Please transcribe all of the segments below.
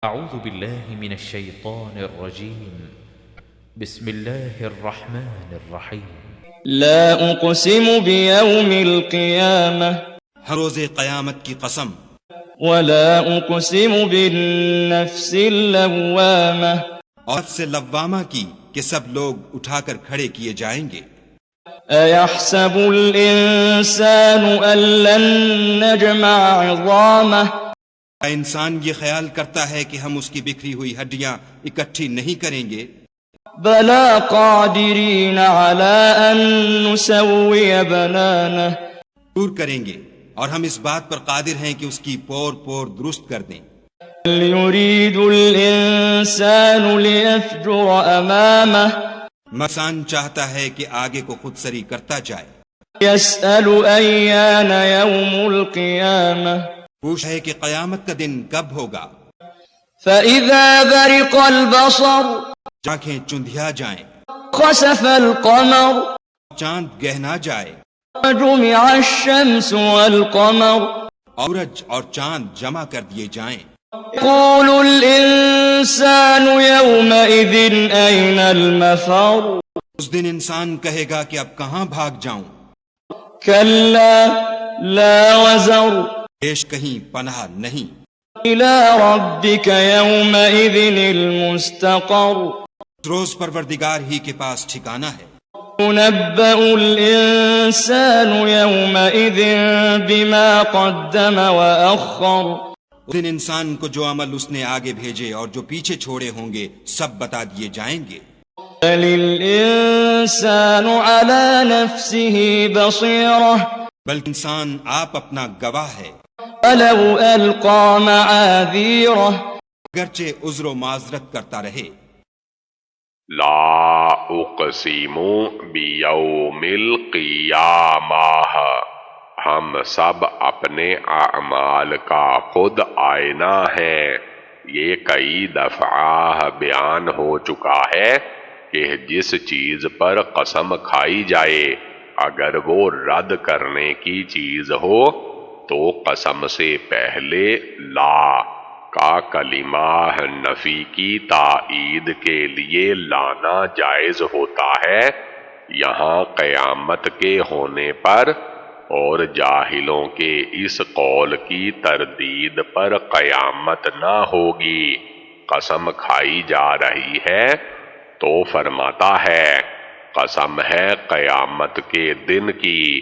أعوذ بالله من الشيطان الرجيم. بسم الله الرحمن الرحيم. لا أقسم بيوم القيامة ہر روز قیامت کی قسم، ولا أقسم بالنفس اللوامة اور نفس لوامہ کی کہ سب لوگ اٹھا کر کھڑے کیے جائیں گے۔ أيحسب الإنسان أن لن نجمع عظامه انسان یہ خیال کرتا ہے کہ ہم اس کی بکھری ہوئی ہڈیاں اکٹھی نہیں کریں گے؟ بلى قادرين على أن نسوي بنانه ضرور کریں گے، اور ہم اس بات پر قادر ہیں کہ اس کی پور پور درست کر دیں۔ بل يريد الإنسان ليفجر أمامه انسان چاہتا ہے کہ آگے کو خود سری کرتا جائے، يسأل أيان يوم القيامة پوچھ ہے کہ قیامت کا دن کب ہوگا۔ فإذا برق البصر آنکھیں چندھیا جائیں، خسف القمر چاند گہنا جائے، وجمع الشمس والقمر اورج اور چاند جمع کر دیے جائیں۔ يقول الإنسان يومئذ أين المفر اس دن انسان کہے گا کہ اب کہاں بھاگ جاؤں؟ كلا لا وزر پیش کہیں پناہ نہیں۔ إلى ربك يومئذ المستقر اس روز پروردگار ہی کے پاس ٹھکانہ ہے۔ ينبأ الإنسان يومئذ بما قدم وأخر اس دن انسان کو جو عمل اس نے آگے بھیجے اور جو پیچھے چھوڑے ہوں گے سب بتا دیے جائیں گے۔ بل الإنسان على نفسه بصيرة بلکہ انسان آپ اپنا گواہ ہے، ولو ألقى معاذيره اگرچہ عذر و معذرت کرتا رہے۔ لا اقسم بیوم القیامہ، ہم سب اپنے اعمال کا خود آئینہ ہیں۔ یہ کئی دفعہ بیان ہو چکا ہے کہ جس چیز پر قسم کھائی جائے اگر وہ رد کرنے کی چیز ہو تو قسم سے پہلے لا کا کلمہ نفی کی تائید کے لیے لانا جائز ہوتا ہے۔ یہاں قیامت کے ہونے پر اور جاہلوں کے اس قول کی تردید پر قیامت نہ ہوگی قسم کھائی جا رہی ہے تو فرماتا ہے قسم ہے قیامت کے دن کی،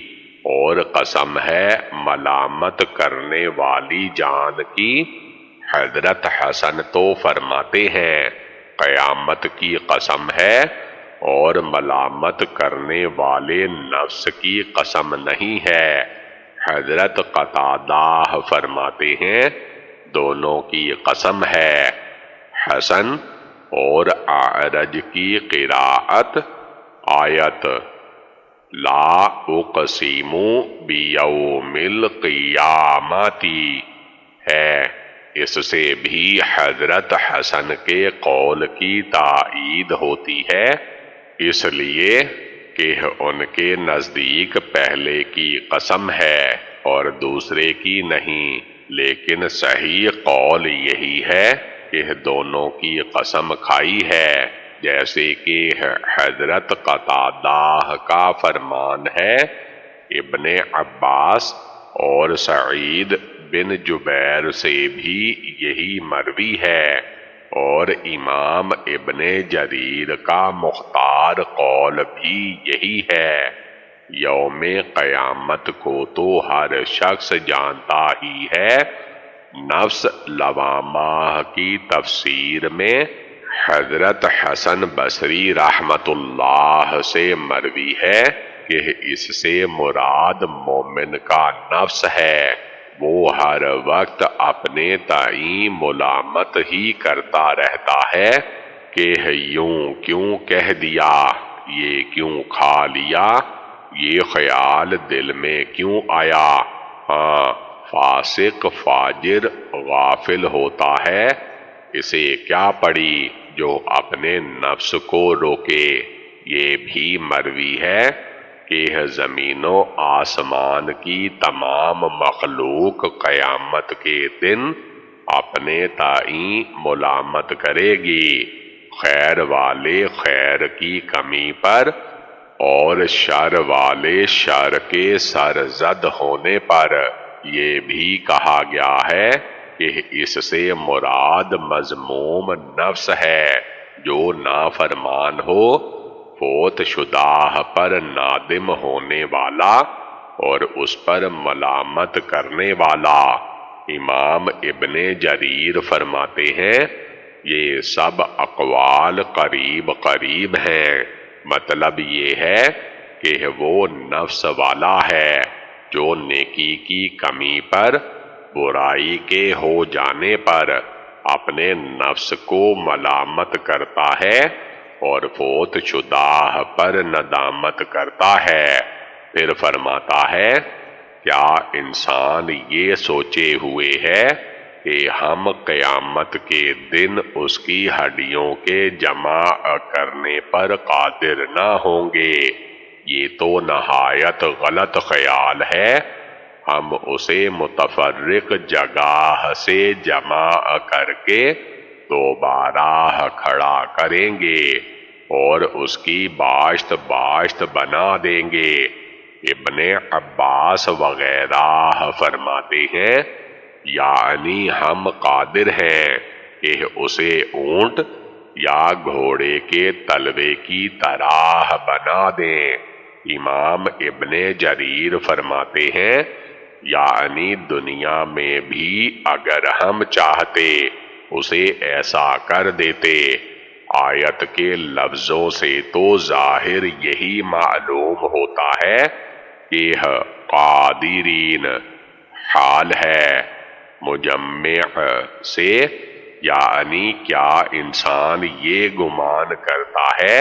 اور قسم ہے ملامت کرنے والی جان کی۔ حضرت حسن تو فرماتے ہیں قیامت کی قسم ہے اور ملامت کرنے والے نفس کی قسم نہیں ہے۔ حضرت قتادہ فرماتے ہیں دونوں کی قسم ہے۔ حسن اور اعرج کی قراءت آیت لا اقسم بیوم القیامت ہے، اس سے بھی حضرت حسن کے قول کی تائید ہوتی ہے، اس لیے کہ ان کے نزدیک پہلے کی قسم ہے اور دوسرے کی نہیں، لیکن صحیح قول یہی ہے کہ دونوں کی قسم کھائی ہے، جیسے کہ حضرت قتادہ کا فرمان ہے۔ ابن عباس اور سعید بن جبیر سے بھی یہی مروی ہے، اور امام ابن جریر کا مختار قول بھی یہی ہے۔ یوم قیامت کو تو ہر شخص جانتا ہی ہے۔ نفس لوامہ کی تفسیر میں حضرت حسن بصری رحمت اللہ سے مروی ہے کہ اس سے مراد مومن کا نفس ہے، وہ ہر وقت اپنے تئیں ملامت ہی کرتا رہتا ہے کہ یوں کیوں کہہ دیا، یہ کیوں کھا لیا، یہ خیال دل میں کیوں آیا۔ ہاں، فاسق فاجر غافل ہوتا ہے، اسے کیا پڑی جو اپنے نفس کو روکے۔ یہ بھی مروی ہے کہ زمین و آسمان کی تمام مخلوق قیامت کے دن اپنے تائیں ملامت کرے گی، خیر والے خیر کی کمی پر اور شر والے شر کے سرزد ہونے پر۔ یہ بھی کہا گیا ہے کہ اس سے مراد مذموم نفس ہے جو نافرمان ہو، فوت شدہ پر نادم ہونے والا اور اس پر ملامت کرنے والا۔ امام ابن جریر فرماتے ہیں یہ سب اقوال قریب قریب ہیں، مطلب یہ ہے کہ وہ نفس والا ہے جو نیکی کی کمی پر، برائی کے ہو جانے پر اپنے نفس کو ملامت کرتا ہے اور فوت شدہ پر ندامت کرتا ہے۔ پھر فرماتا ہے کیا انسان یہ سوچے ہوئے ہے کہ ہم قیامت کے دن اس کی ہڈیوں کے جمع کرنے پر قادر نہ ہوں گے؟ یہ تو نہایت غلط خیال ہے۔ ہم اسے متفرق جگہ سے جمع کر کے دوبارہ کھڑا کریں گے اور اس کی باشت باشت بنا دیں گے۔ ابن عباس وغیرہ فرماتے ہیں یعنی ہم قادر ہیں کہ اسے اونٹ یا گھوڑے کے تلوے کی طرح بنا دیں۔ امام ابن جریر فرماتے ہیں یعنی دنیا میں بھی اگر ہم چاہتے اسے ایسا کر دیتے۔ آیت کے لفظوں سے تو ظاہر یہی معلوم ہوتا ہے کہ قادرین حال ہے مجمع سے، یعنی کیا انسان یہ گمان کرتا ہے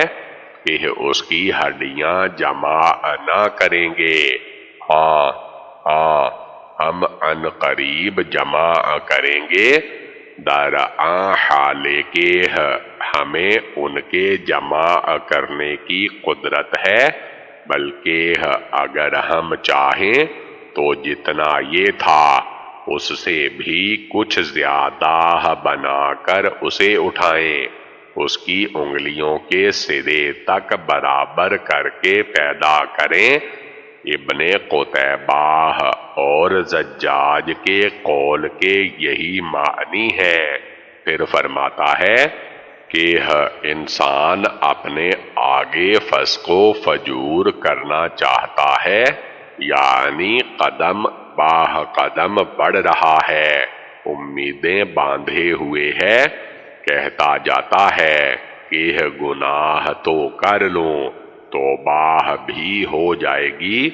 کہ اس کی ہڈیاں جمع نہ کریں گے؟ ہاں ہم ان قریب جمع کریں گے، درآں حالے کہ ہمیں ان کے جمع کرنے کی قدرت ہے، بلکہ اگر ہم چاہیں تو جتنا یہ تھا اس سے بھی کچھ زیادہ بنا کر اسے اٹھائیں، اس کی انگلیوں کے سرے تک برابر کر کے پیدا کریں۔ ابن قتیبہ اور زجاج کے قول کے یہی معنی ہے۔ پھر فرماتا ہے کہ انسان اپنے آگے فسق و فجور کرنا چاہتا ہے، یعنی قدم باہ قدم بڑھ رہا ہے، امیدیں باندھے ہوئے ہے، کہتا جاتا ہے کہ گناہ تو کر لوں توبہ بھی ہو جائے گی،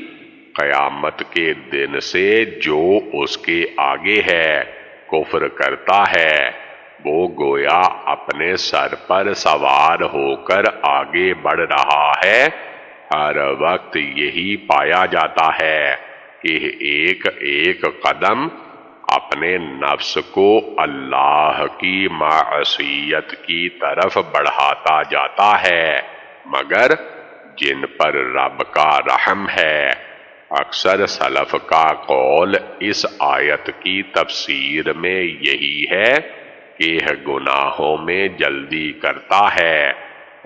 قیامت کے دن سے جو اس کے آگے ہے کفر کرتا ہے، وہ گویا اپنے سر پر سوار ہو کر آگے بڑھ رہا ہے۔ ہر وقت یہی پایا جاتا ہے کہ ایک ایک قدم اپنے نفس کو اللہ کی معصیت کی طرف بڑھاتا جاتا ہے، مگر جن پر رب کا رحم ہے۔ اکثر سلف کا قول اس آیت کی تفسیر میں یہی ہے کہ گناہوں میں جلدی کرتا ہے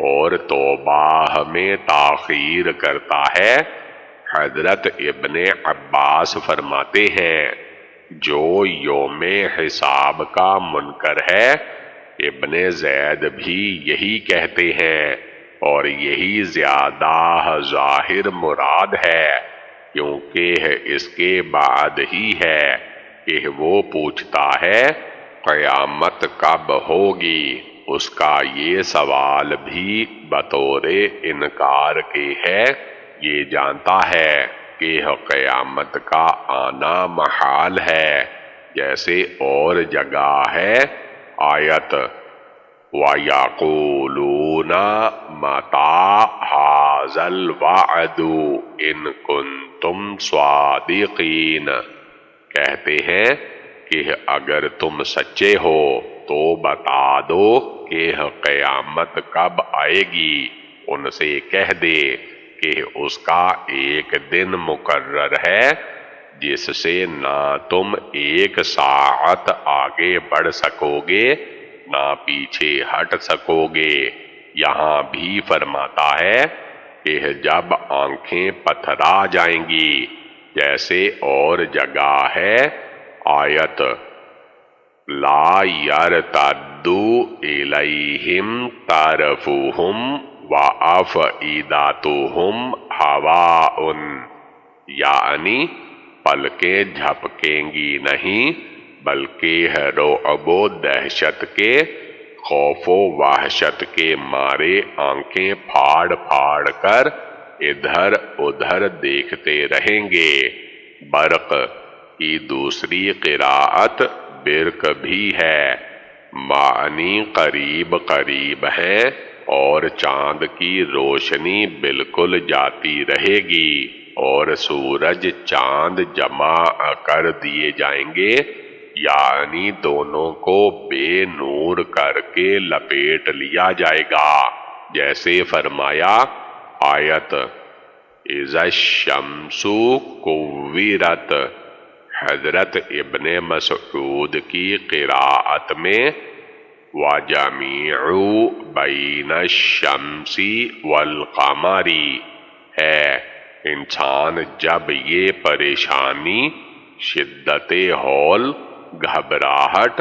اور توبہ میں تاخیر کرتا ہے۔ حضرت ابن عباس فرماتے ہیں جو یوم حساب کا منکر ہے، ابن زید بھی یہی کہتے ہیں اور یہی زیادہ ظاہر مراد ہے، کیونکہ اس کے بعد ہی ہے کہ وہ پوچھتا ہے قیامت کب ہوگی۔ اس کا یہ سوال بھی بطور انکار کے ہے، یہ جانتا ہے کہ قیامت کا آنا محال ہے، جیسے اور جگہ ہے آیت وَيَقُولُونَ مَتَىٰ هَٰذَا الْوَعْدُ إِن كُنتُمْ صَادِقِينَ، کہتے ہیں کہ اگر تم سچے ہو تو بتا دو کہ قیامت کب آئے گی۔ ان سے کہہ دے کہ اس کا ایک دن مقرر ہے جس سے نہ تم ایک ساعت آگے بڑھ سکو گے نہ پیچھے ہٹ سکو گے۔ یہاں بھی فرماتا ہے کہ جب آنکھیں پتھرا جائیں گی، جیسے اور جگہ ہے آیت لا یرتدوا الیہم طرفہم وافئدتہم ہواء، یعنی پلکیں جھپکیں گی نہیں بلکہ رعب و دہشت کے، خوف و وحشت کے مارے آنکھیں پھاڑ پھاڑ کر ادھر ادھر دیکھتے رہیں گے۔ برق کی دوسری قراءت برق بھی ہے، معنی قریب قریب ہے، اور چاند کی روشنی بالکل جاتی رہے گی اور سورج چاند جمع کر دیے جائیں گے، یعنی دونوں کو بے نور کر کے لپیٹ لیا جائے گا، جیسے فرمایا آیت اذا الشمس کورت۔ حضرت ابن مسعود کی قراءت میں وَجَمِيعُ بَيْنَ الشَّمْسِ وَالْقَمَرِ ہے۔ انسان جب یہ پریشانی، شدت ہول، گھبراہٹ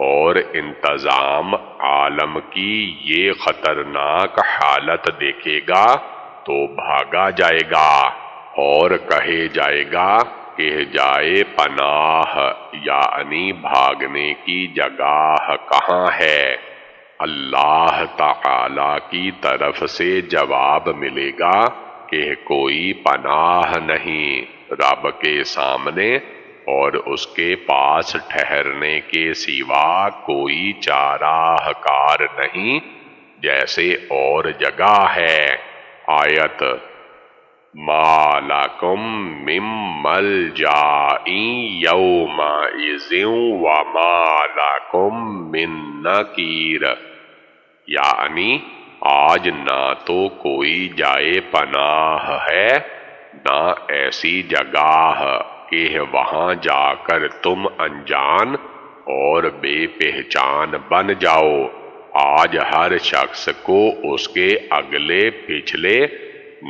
اور انتظام عالم کی یہ خطرناک حالت دیکھے گا تو بھاگا جائے گا اور کہے جائے گا کہ جائے پناہ، یعنی بھاگنے کی جگہ کہاں ہے؟ اللہ تعالی کی طرف سے جواب ملے گا کہ کوئی پناہ نہیں رب کے سامنے، اور اس کے پاس ٹھہرنے کے سوا کوئی چارہ کار نہیں، جیسے اور جگہ ہے آیت ما لکم من ملجأ یومئذ وما لکم من نکیر، یعنی آج نہ تو کوئی جائے پناہ ہے نہ ایسی جگہ کہ وہاں جا کر تم انجان اور بے پہچان بن جاؤ۔ آج ہر شخص کو اس کے اگلے پچھلے،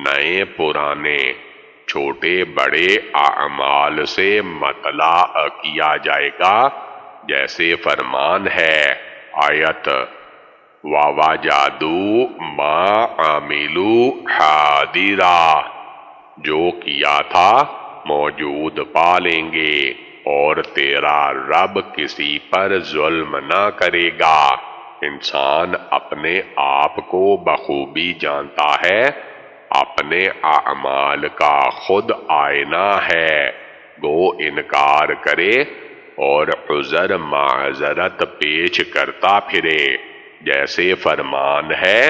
نئے پرانے، چھوٹے بڑے اعمال سے مطلع کیا جائے گا، جیسے فرمان ہے آیت وَوَجَدُوا مَا عَمِلُوا حَاضِرًا، جو کیا تھا موجود پا لیں گے، اور تیرا رب کسی پر ظلم نہ کرے گا۔ انسان اپنے آپ کو بخوبی جانتا ہے، اپنے اعمال کا خود آئینہ ہے، گو انکار کرے اور عذر معذرت پیش کرتا پھرے، جیسے فرمان ہے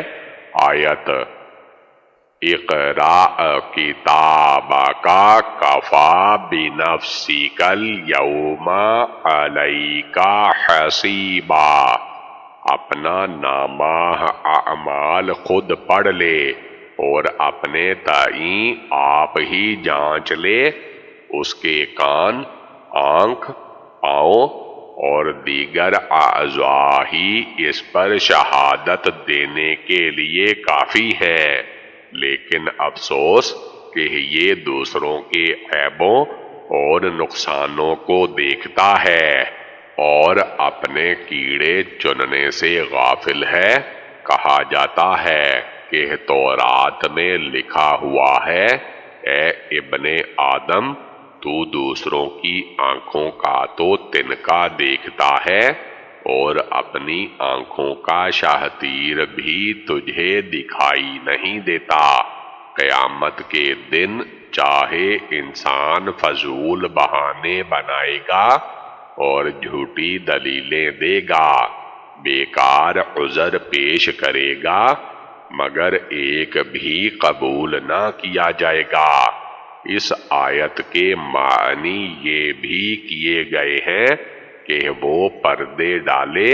آیت اقرأ کتابک کفی بنفسک الیوم علیک حسیبا، اپنا نامہ اعمال خود پڑھ لے اور اپنے تئیں آپ ہی جانچ لے، اس کے کان، آنکھ، پاؤں اور دیگر اعضاء ہی اس پر شہادت دینے کے لیے کافی ہیں، لیکن افسوس کہ یہ دوسروں کے عیبوں اور نقصانوں کو دیکھتا ہے اور اپنے کیڑے چننے سے غافل ہے۔ کہا جاتا ہے کہ تورات میں لکھا ہوا ہے اے ابن آدم، تو دوسروں کی آنکھوں کا تو تنکا دیکھتا ہے اور اپنی آنکھوں کا شاہ تیر بھی تجھے دکھائی نہیں دیتا۔ قیامت کے دن چاہے انسان فضول بہانے بنائے گا اور جھوٹی دلیلیں دے گا، بیکار عذر پیش کرے گا، مگر ایک بھی قبول نہ کیا جائے گا۔ اس آیت کے معنی یہ بھی کیے گئے ہیں کہ وہ پردے ڈالے۔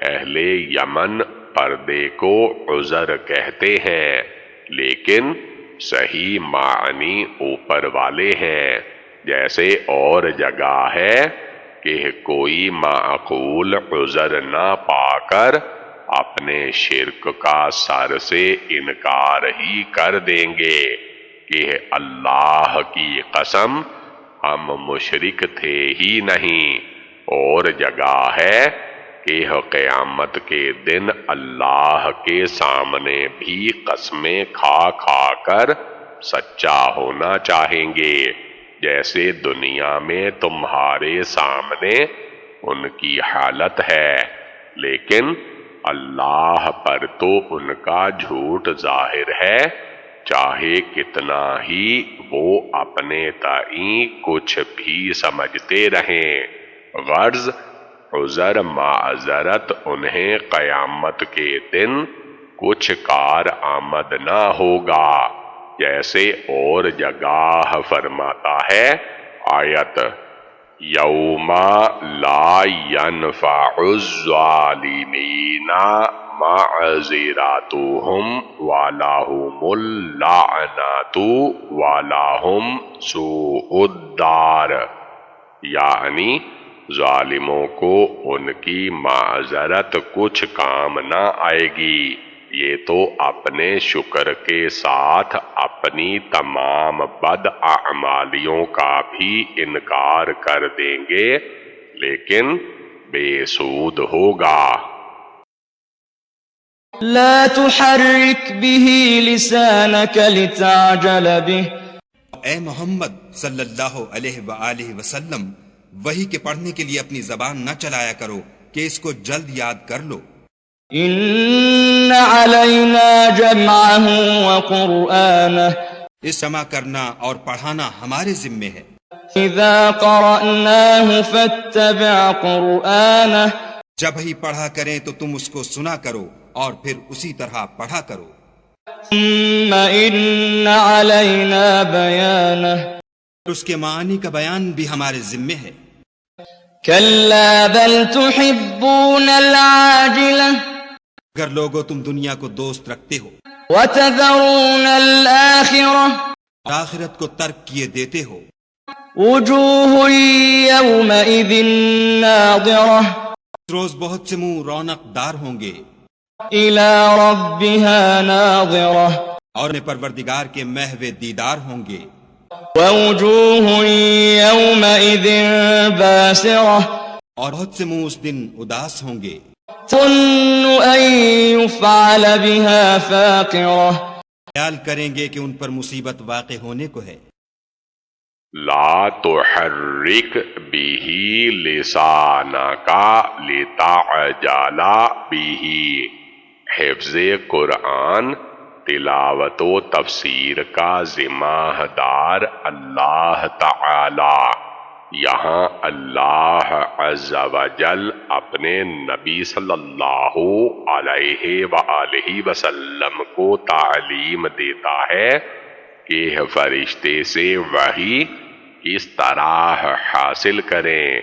اہل یمن پردے کو عذر کہتے ہیں، لیکن صحیح معنی اوپر والے ہیں۔ جیسے اور جگہ ہے کہ کوئی معقول عذر نہ پا کر اپنے شرک کا سر سے انکار ہی کر دیں گے کہ اللہ کی قسم ہم مشرک تھے ہی نہیں۔ اور جگہ ہے کہ قیامت کے دن اللہ کے سامنے بھی قسمیں کھا کھا کر سچا ہونا چاہیں گے، جیسے دنیا میں تمہارے سامنے ان کی حالت ہے، لیکن اللہ پر تو ان کا جھوٹ ظاہر ہے، چاہے کتنا ہی وہ اپنے تئیں کچھ بھی سمجھتے رہیں۔ غرض عذر معذرت انہیں قیامت کے دن کچھ کار آمد نہ ہوگا، جیسے اور جگہ فرماتا ہے آیت یوم لا ینفع الظالمین معذرتهم ولهم اللعنۃ ولهم سوء الدار، یعنی ظالموں کو ان کی معذرت کچھ کام نہ آئے گی، یہ تو اپنے شکر کے ساتھ اپنی تمام بد اعمالیوں کا بھی انکار کر دیں گے، لیکن بے سود ہوگا۔ لا تحرك به لسانك لتعجل به اے محمد صلی اللہ علیہ وآلہ وسلم، وحی کے پڑھنے کے لیے اپنی زبان نہ چلایا کرو کہ اس کو جلد یاد کر لو۔ إن علينا جمعه وقرآنه اس جمع کرنا اور پڑھانا ہمارے ذمے ہے۔ إذا قرأناه فاتبع قرآنه جب ہی پڑھا کریں تو تم اس کو سنا کرو اور پھر اسی طرح پڑھا کرو۔ ثم إن علينا بيانه اس کے معنی کا بیان بھی ہمارے ذمے ہے۔ كلا بل تحبون العاجلة اگر لوگو تم دنیا کو دوست رکھتے ہو وتذرون الآخرة آخرت کو ترک کیے دیتے ہو، وجوه يومئذ ناظرة اس روز بہت سے منہ رونق دار ہوں گے، إلى ربها ناظرة اور اپنے پروردگار کے محو دیدار ہوں گے، ووجوه يومئذ باسرة اور بہت سے منہ اس دن اداس ہوں گے، تظن أن يفعل بها فاقرة خیال کریں گے کہ ان پر مصیبت واقع ہونے کو ہے۔ لا تحرک به لسانک لتعجل به، حفظ قرآن تلاوت و تفسیر کا ذمہ دار اللہ تعالی۔ یہاں اللہ عز و جل اپنے نبی صلی اللہ علیہ وآلہ وسلم کو تعلیم دیتا ہے کہ فرشتے سے وحی کس طرح حاصل کریں۔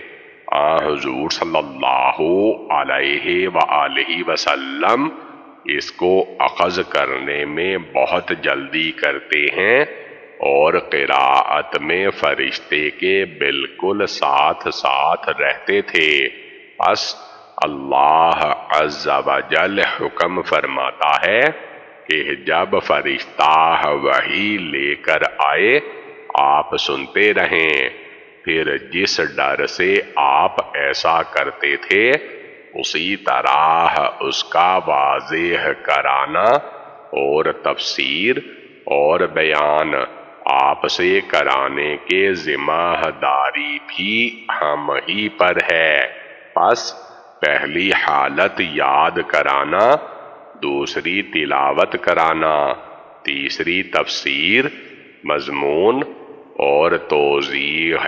حضور صلی اللہ علیہ وآلہ وسلم اس کو اخذ کرنے میں بہت جلدی کرتے ہیں اور قراءت میں فرشتے کے بالکل ساتھ ساتھ رہتے تھے۔ بس اللہ عز و جل حکم فرماتا ہے کہ جب فرشتہ وحی لے کر آئے آپ سنتے رہیں، پھر جس ڈر سے آپ ایسا کرتے تھے اسی طرح اس کا واضح کرانا اور تفسیر اور بیان آپ سے کرانے کے ذمہ داری بھی ہم ہی پر ہے۔ بس پہلی حالت یاد کرانا، دوسری تلاوت کرانا، تیسری تفسیر، مضمون اور توضیح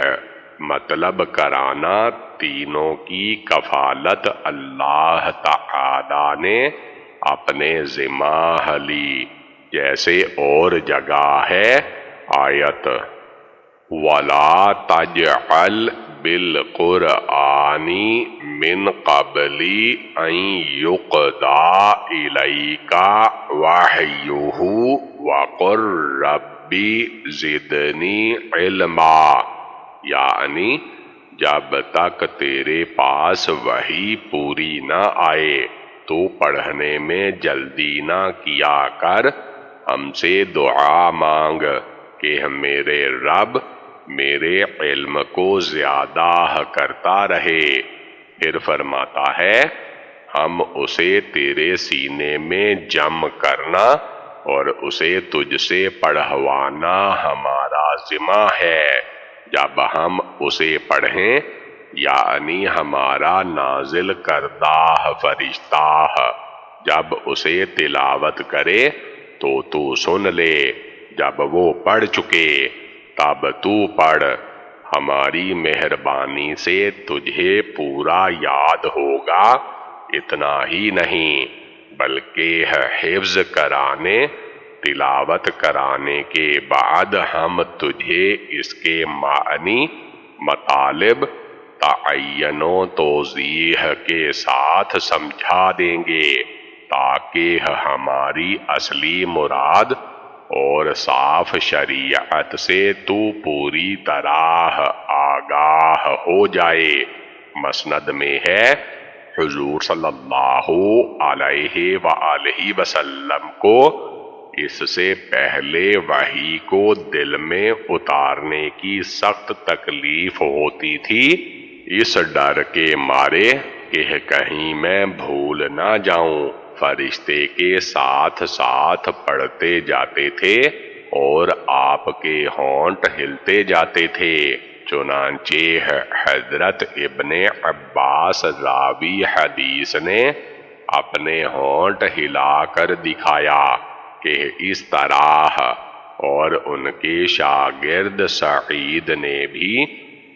مطلب کرانا، تینوں کی کفالت اللہ تعالی نے اپنے ذمہ لی، جیسے اور جگہ ہے آیت وَلَا تَجْعَلْ بِالْقُرْآنِ مِنْ قَبْلِ أَنْ يُقْضَى إِلَيْكَ وَحْيُهُ وَقُلْ رَبِّ زِدْنِي عِلْمًا۔ یعنی جب تک تیرے پاس وحی پوری نہ آئے تو پڑھنے میں جلدی نہ کیا کر، ہم سے دعا مانگ کہ میرے رب میرے علم کو زیادہ کرتا رہے۔ پھر فرماتا ہے ہم اسے تیرے سینے میں جم کرنا اور اسے تجھ سے پڑھوانا ہمارا ذمہ ہے۔ جب ہم اسے پڑھیں یعنی ہمارا نازل کردہ فرشتہ جب اسے تلاوت کرے تو سن لے، جب وہ پڑھ چکے تب تو پڑھ، ہماری مہربانی سے تجھے پورا یاد ہوگا۔ اتنا ہی نہیں بلکہ حفظ کرانے تلاوت کرانے کے بعد ہم تجھے اس کے معنی مطالب تعین و توضیح کے ساتھ سمجھا دیں گے تاکہ ہماری اصلی مراد اور صاف شریعت سے تو پوری طرح آگاہ ہو جائے۔ مسند میں ہے حضور صلی اللہ علیہ وآلہ وسلم کو اس سے پہلے وحی کو دل میں اتارنے کی سخت تکلیف ہوتی تھی، اس ڈر کے مارے کہ کہیں میں بھول نہ جاؤں۔ فرشتے کے ساتھ ساتھ پڑھتے جاتے تھے اور آپ کے ہونٹ ہلتے جاتے تھے۔ چنانچہ حضرت ابن عباس راوی حدیث نے اپنے ہونٹ ہلا کر دکھایا کہ اس طرح، اور ان کے شاگرد سعید نے بھی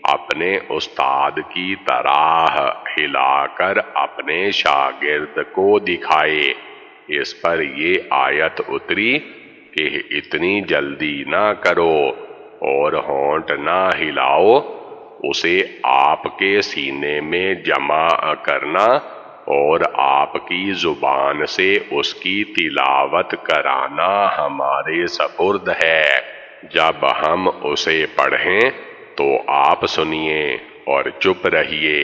اپنے استاد کی طرح ہلا کر اپنے شاگرد کو دکھائے۔ اس پر یہ آیت اتری کہ اتنی جلدی نہ کرو اور ہونٹ نہ ہلاؤ، اسے آپ کے سینے میں جمع کرنا اور آپ کی زبان سے اس کی تلاوت کرانا ہمارے سپرد ہے۔ جب ہم اسے پڑھیں تو آپ سنیے اور چپ رہیے۔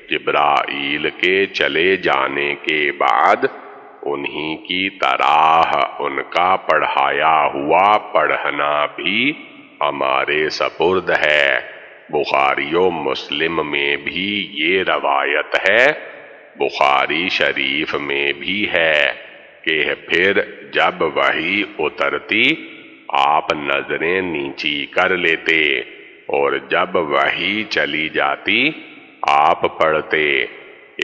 جبرائیل کے چلے جانے کے بعد انہی کی طرح ان کا پڑھایا ہوا پڑھنا بھی ہمارے سپرد ہے۔ بخاری و مسلم میں بھی یہ روایت ہے، بخاری شریف میں بھی ہے کہ پھر جب وحی اترتی آپ نظریں نیچی کر لیتے اور جب وحی چلی جاتی آپ پڑھتے۔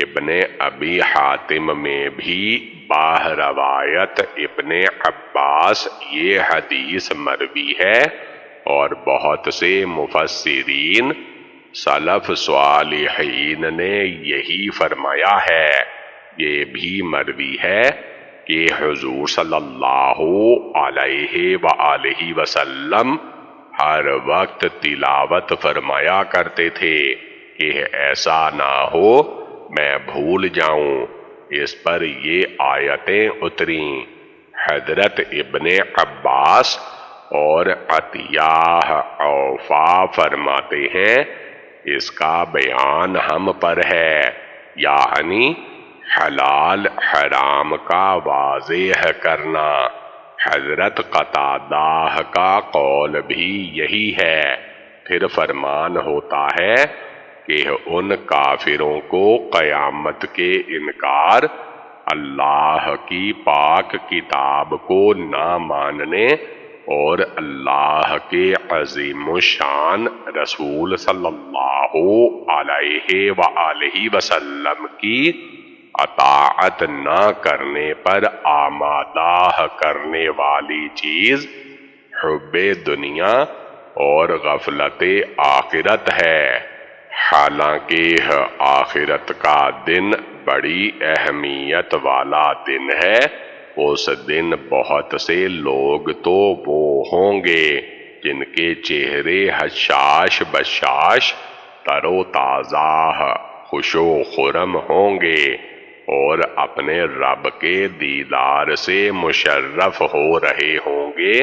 ابن ابی حاتم میں بھی باہ روایت ابن عباس یہ حدیث مروی ہے، اور بہت سے مفسرین سلف صالحین نے یہی فرمایا ہے۔ یہ بھی مروی ہے کہ حضور صلی اللہ علیہ وآلہ وسلم ہر وقت تلاوت فرمایا کرتے تھے کہ ایسا نہ ہو میں بھول جاؤں۔ اس پر یہ آیتیں اتریں۔ حضرت ابن عباس اور عطیہ اوفا فرماتے ہیں اس کا بیان ہم پر ہے، یعنی حلال حرام کا واضح کرنا۔ حضرت قتادہ کا قول بھی یہی ہے۔ پھر فرمان ہوتا ہے کہ ان کافروں کو قیامت کے انکار، اللہ کی پاک کتاب کو نہ ماننے اور اللہ کے عظیم الشان رسول صلی اللہ علیہ وآلہ وسلم کی اطاعت نہ کرنے پر آمادہ کرنے والی چیز حب دنیا اور غفلت آخرت ہے۔ حالانکہ آخرت کا دن بڑی اہمیت والا دن ہے، اس دن بہت سے لوگ تو وہ ہوں گے جن کے چہرے حشاش بشاش تر و تازہ خوش و خرم ہوں گے اور اپنے رب کے دیدار سے مشرف ہو رہے ہوں گے،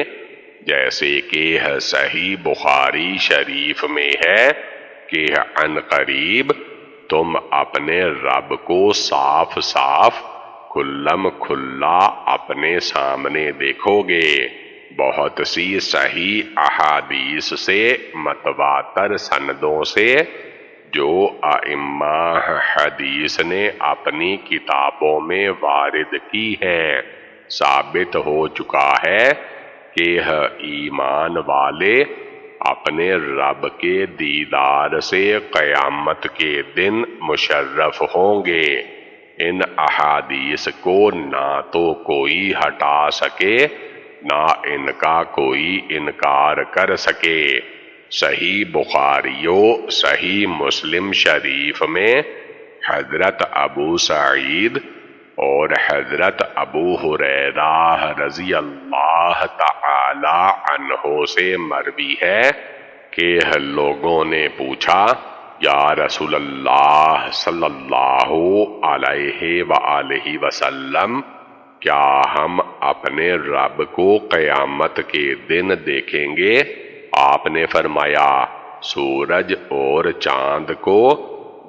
جیسے کہ صحیح بخاری شریف میں ہے کہ عن قریب تم اپنے رب کو صاف صاف کھلم کھلا اپنے سامنے دیکھو گے۔ بہت سی صحیح احادیث سے متواتر سندوں سے جو ائمہ حدیث نے اپنی کتابوں میں وارد کی ہیں، ثابت ہو چکا ہے کہ ایمان والے اپنے رب کے دیدار سے قیامت کے دن مشرف ہوں گے۔ ان احادیث کو نہ تو کوئی ہٹا سکے نہ ان کا کوئی انکار کر سکے۔ صحیح بخاری و صحیح مسلم شریف میں حضرت ابو سعید اور حضرت ابو ہریرہ رضی اللہ تعالی عنہ سے مروی ہے کہ لوگوں نے پوچھا، یا رسول اللہ صلی اللہ علیہ وآلہ وسلم، کیا ہم اپنے رب کو قیامت کے دن دیکھیں گے؟ آپ نے فرمایا، سورج اور چاند کو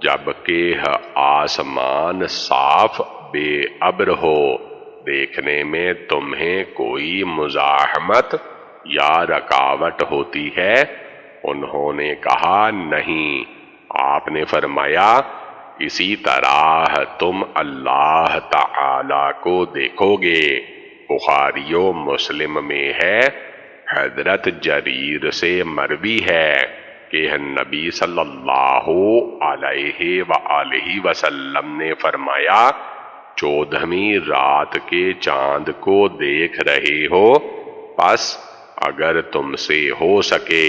جبکہ آسمان صاف بے ابر ہو دیکھنے میں تمہیں کوئی مزاحمت یا رکاوٹ ہوتی ہے؟ انہوں نے کہا نہیں۔ آپ نے فرمایا، اسی طرح تم اللہ تعالی کو دیکھو گے۔ بخاری و مسلم میں ہے، حضرت جریر سے مروی ہے کہ نبی صلی اللہ علیہ وآلہ وسلم نے فرمایا، 14ویں رات کے چاند کو دیکھ رہے ہو، پس اگر تم سے ہو سکے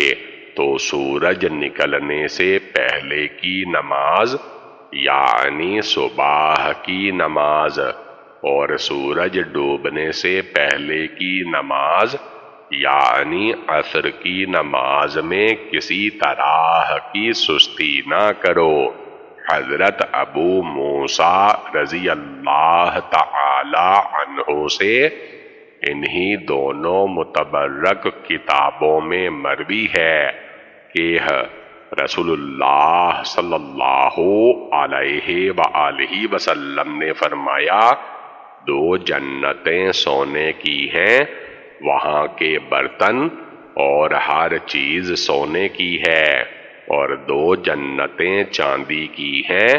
تو سورج نکلنے سے پہلے کی نماز یعنی صبح کی نماز اور سورج ڈوبنے سے پہلے کی نماز یعنی عصر کی نماز میں کسی طرح کی سستی نہ کرو۔ حضرت ابو موسیٰ رضی اللہ تعالی عنہ سے انہی دونوں متبرک کتابوں میں مروی ہے کہ رسول اللہ صلی اللہ علیہ وآلہ وسلم نے فرمایا، 2 جنتیں سونے کی ہیں، وہاں کے برتن اور ہر چیز سونے کی ہے، اور 2 جنتیں چاندی کی ہیں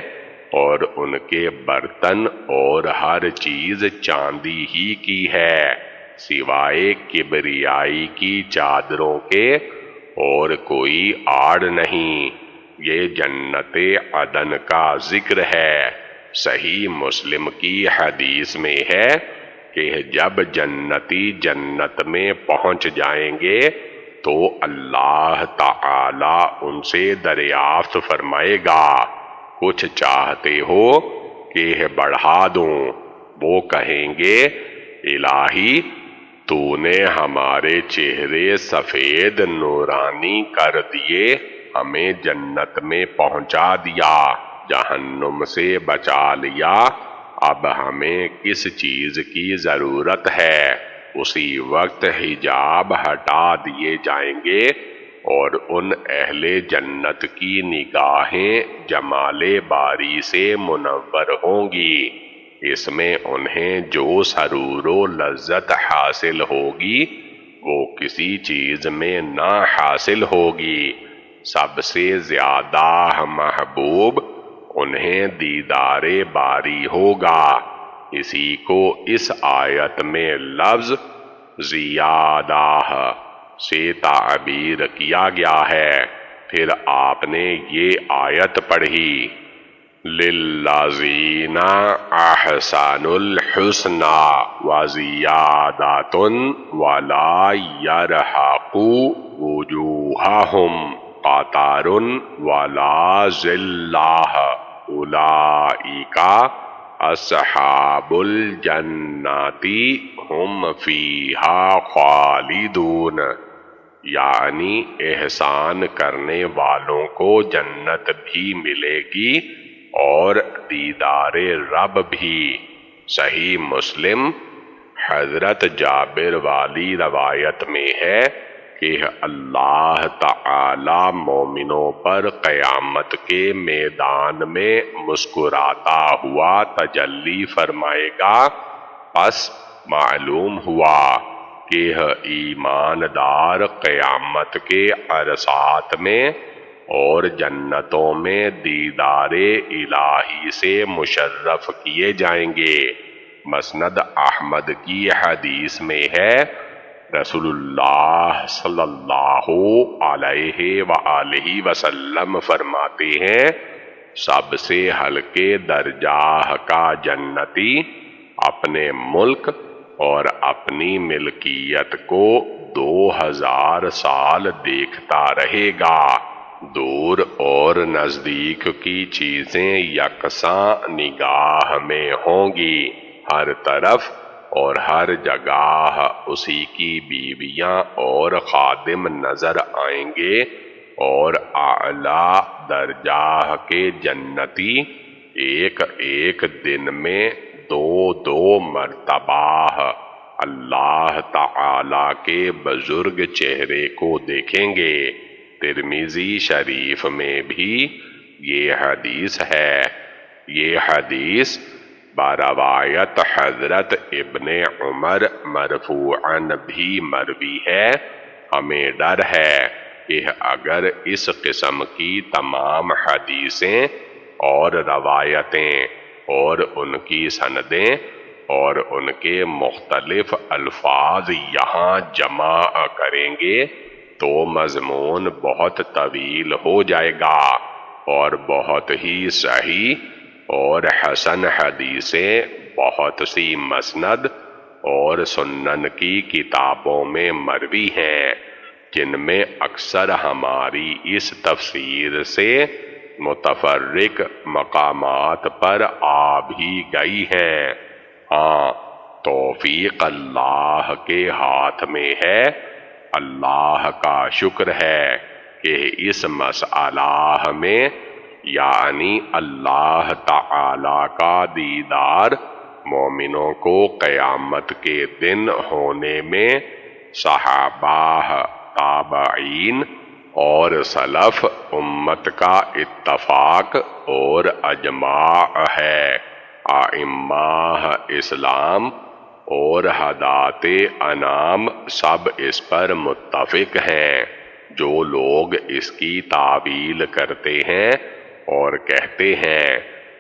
اور ان کے برتن اور ہر چیز چاندی ہی کی ہے، سوائے کبریائی کی چادروں کے اور کوئی آڑ نہیں۔ یہ جنت عدن کا ذکر ہے۔ صحیح مسلم کی حدیث میں ہے کہ جب جنتی جنت میں پہنچ جائیں گے تو اللہ تعالی ان سے دریافت فرمائے گا، کچھ چاہتے ہو کہ بڑھا دوں؟ وہ کہیں گے، الہی تو نے ہمارے چہرے سفید نورانی کر دیے، ہمیں جنت میں پہنچا دیا، جہنم سے بچا لیا، اب ہمیں کس چیز کی ضرورت ہے؟ اسی وقت حجاب ہٹا دیے جائیں گے اور ان اہل جنت کی نگاہیں جمال باری سے منور ہوں گی، اس میں انہیں جو سرور و لذت حاصل ہوگی وہ کسی چیز میں نہ حاصل ہوگی۔ سب سے زیادہ محبوب انہیں دیدار باری ہوگا۔ اسی کو اس آیت میں لفظ زیادہ سے تعبیر کیا گیا ہے۔ پھر آپ نے یہ آیت پڑھی، للذین احسنوا الحسنی وزیادۃ ولا یرہق وجوہہم قتر ولا ذلہ اولئک اصحاب الجنۃ ہم فیہا خالدون، یعنی احسان کرنے والوں کو جنت بھی ملے گی اور دیدار رب بھی۔ صحیح مسلم حضرت جابر والی روایت میں ہے کہ اللہ تعالی مومنوں پر قیامت کے میدان میں مسکراتا ہوا تجلی فرمائے گا۔ پس معلوم ہوا کہ ایماندار قیامت کے عرصات میں اور جنتوں میں دیدار الہی سے مشرف کیے جائیں گے۔ مسند احمد کی حدیث میں ہے، رسول اللہ صلی اللہ علیہ وآلہ وسلم فرماتے ہیں، سب سے ہلکے درجہ کا جنتی اپنے ملک اور اپنی ملکیت کو 2000 سال دیکھتا رہے گا۔ دور اور نزدیک کی چیزیں یکساں نگاہ میں ہوں گی، ہر طرف اور ہر جگہ اسی کی بیویاں اور خادم نظر آئیں گے، اور اعلیٰ درجہ کے جنتی ایک ایک دن میں 2 مرتبہ اللہ تعالی کے بزرگ چہرے کو دیکھیں گے۔ ترمذی شریف میں بھی یہ حدیث ہے۔ یہ حدیث بروایت حضرت ابن عمر مرفوعاً بھی مروی ہے۔ ہمیں ڈر ہے کہ اگر اس قسم کی تمام حدیثیں اور روایتیں اور ان کی سندیں اور ان کے مختلف الفاظ یہاں جمع کریں گے تو مضمون بہت طویل ہو جائے گا، اور بہت ہی صحیح اور حسن حدیثیں بہت سی مسند اور سنن کی کتابوں میں مروی ہیں، جن میں اکثر ہماری اس تفسیر سے متفرق مقامات پر آ بھی گئی ہیں۔ ہاں، توفیق اللہ کے ہاتھ میں ہے۔ اللہ کا شکر ہے کہ اس مسئلہ میں، یعنی اللہ تعالی کا دیدار مومنوں کو قیامت کے دن ہونے میں، صحابہ، تابعین اور سلف امت کا اتفاق اور اجماع ہے۔ ائمہ اسلام اور حضرات انام سب اس پر متفق ہیں۔ جو لوگ اس کی تعویل کرتے ہیں اور کہتے ہیں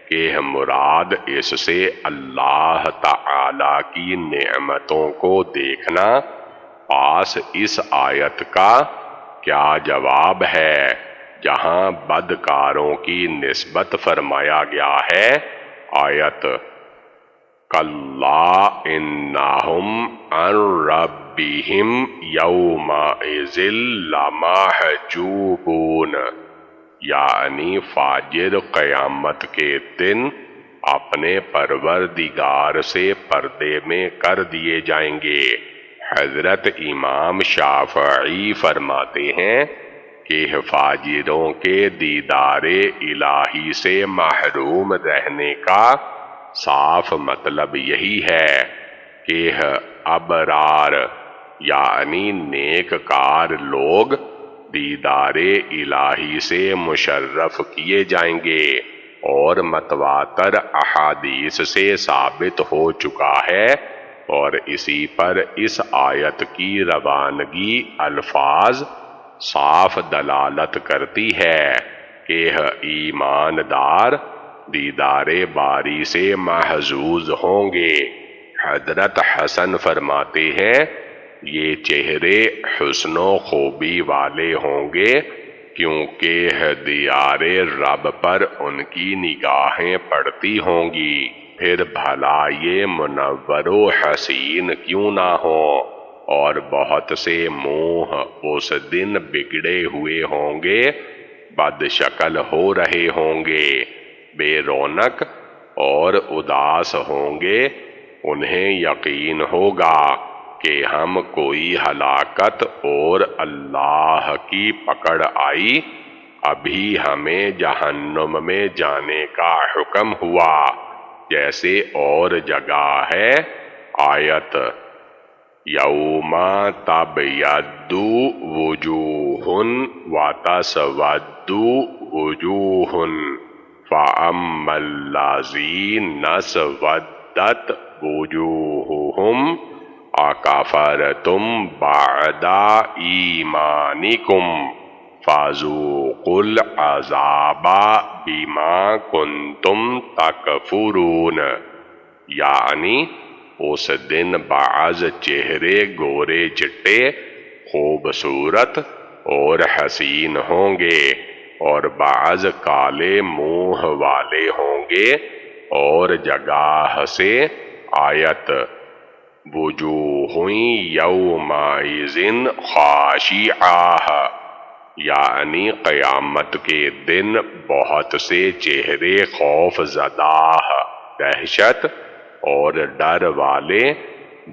کہ مراد اس سے اللہ تعالی کی نعمتوں کو دیکھنا، پاس اس آیت کا کیا جواب ہے جہاں بدکاروں کی نسبت فرمایا گیا ہے؟ آیت کَلَّا إِنَّهُمْ عَنْ رَبِّهِمْ يَوْمَئِذٍ لَمَحْجُوبُونَ، یعنی فاجر قیامت کے دن اپنے پروردگار سے پردے میں کر دیے جائیں گے۔ حضرت امام شافعی فرماتے ہیں کہ فاجروں کے دیدار الہی سے محروم رہنے کا صاف مطلب یہی ہے کہ ابرار یعنی نیک کار لوگ دیدار الہی سے مشرف کیے جائیں گے، اور متواتر احادیث سے ثابت ہو چکا ہے، اور اسی پر اس آیت کی روانگی الفاظ صاف دلالت کرتی ہے کہ ایماندار دیدار باری سے محظوظ ہوں گے۔ حضرت حسن فرماتے ہیں، یہ چہرے حسن و خوبی والے ہوں گے کیونکہ دیدار رب پر ان کی نگاہیں پڑتی ہوں گی، پھر بھلا یہ منور و حسین کیوں نہ ہوں، اور بہت سے منہ اس دن بگڑے ہوئے ہوں گے، بد شکل ہو رہے ہوں گے، بے رونق اور اداس ہوں گے۔ انہیں یقین ہوگا کہ ہم کوئی ہلاکت اور اللہ کی پکڑ آئی، ابھی ہمیں جہنم میں جانے کا حکم ہوا، جیسے اور جگہ ہے آیت یوم تبیض وجوہ وتسود وجوہ فأما الذین اسودت وجوہہم اکفرتم بعد ایمانکم فذوقوا العذاب بما کنتم تکفرون، یعنی اس دن بعض چہرے گورے چٹے خوبصورت اور حسین ہوں گے اور بعض کالے منہ والے ہوں گے، اور جگہ سے آیت وجوہ یومئذ خاشعہ، یعنی قیامت کے دن بہت سے چہرے خوف زدہ، دہشت اور ڈر والے،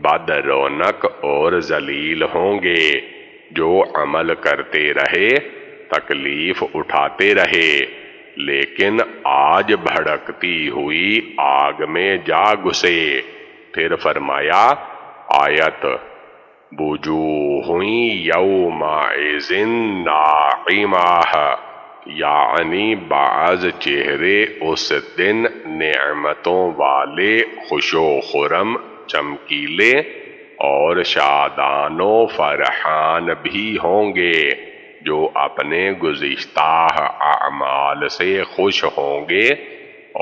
بد رونق اور ذلیل ہوں گے، جو عمل کرتے رہے، تکلیف اٹھاتے رہے، لیکن آج بھڑکتی ہوئی آگ میں جا گھسے۔ پھر فرمایا آیت وجوہ یومئذ ناعمہ، یعنی بعض چہرے اس دن نعمتوں والے، خوش و خرم، چمکیلے اور شادان و فرحان بھی ہوں گے، جو اپنے گزشتہ اعمال سے خوش ہوں گے